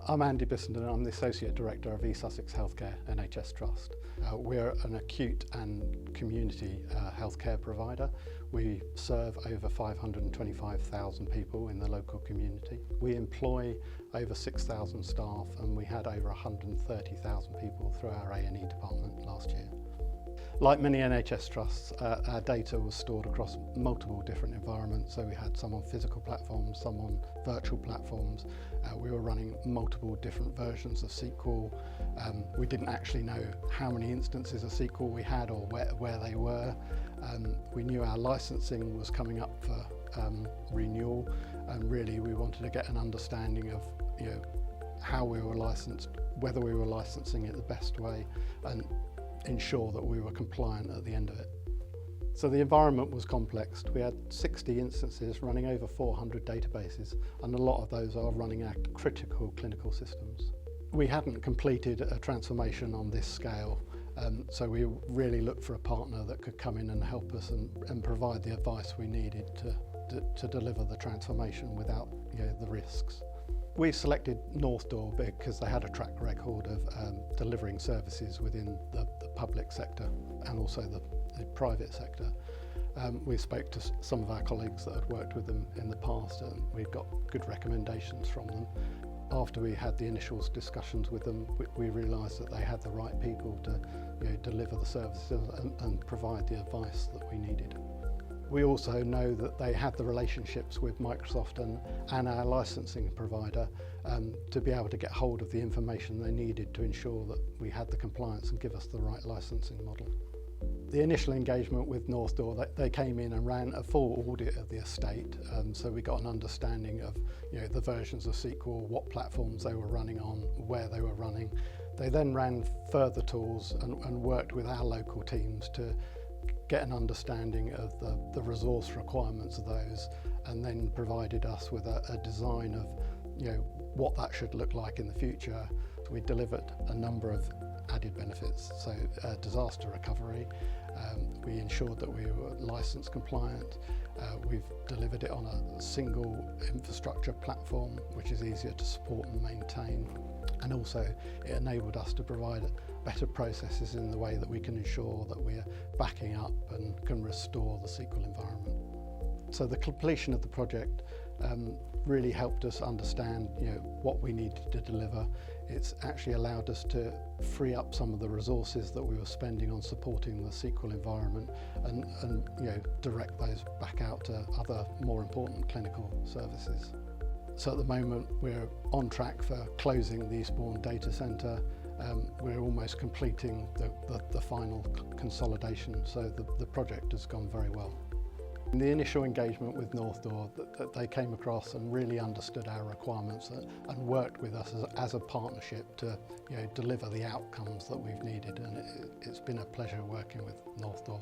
I'm Andy Bissenden, I'm the Associate Director of Sussex Healthcare, NHS Trust. We're an acute and community healthcare provider. We serve over 525,000 people in the local community. We employ over 6,000 staff and we had over 130,000 people through our A&E department last year. Like many NHS trusts, our data was stored across multiple different environments, so we had some on physical platforms, some on virtual platforms. We were running multiple different versions of SQL. We didn't actually know how many instances of SQL we had or where they were. We knew our licensing was coming up for renewal, and really we wanted to get an understanding of how we were licensed, whether we were licensing it the best way, and ensure that we were compliant at the end of it. So the environment was complex. We had 60 instances running over 400 databases, and a lot of those are running our critical clinical systems. We hadn't completed a transformation on this scale, so we really looked for a partner that could come in and help us and provide the advice we needed to deliver the transformation without the risks. We selected Northdoor because they had a track record of delivering services within the public sector and also the private sector. We spoke to some of our colleagues that had worked with them in the past, and we got good recommendations from them. After we had the initial discussions with them, we realised that they had the right people to deliver the services and provide the advice that we needed. We also know that they had the relationships with Microsoft and our licensing provider to be able to get hold of the information they needed to ensure that we had the compliance and give us the right licensing model. The initial engagement with Northdoor, they came in and ran a full audit of the estate, so we got an understanding of the versions of SQL, what platforms they were running on, where they were running. They then ran further tools and worked with our local teams to get an understanding of the resource requirements of those, and then provided us with a design of what that should look like in the future. We delivered a number of added benefits, so disaster recovery, we ensured that we were license compliant, we've delivered it on a single infrastructure platform which is easier to support and maintain, and also it enabled us to provide better processes in the way that we can ensure that we're backing up and can restore the SQL environment. So the completion of the project really helped us understand what we needed to deliver. It's actually allowed us to free up some of the resources that we were spending on supporting the SQL environment and direct those back out to other more important clinical services. So at the moment we're on track for closing the Eastbourne data centre. We're almost completing the final consolidation, so the project has gone very well. In the initial engagement with Northdoor, they came across and really understood our requirements and worked with us as a partnership to deliver the outcomes that we've needed, and it's been a pleasure working with Northdoor.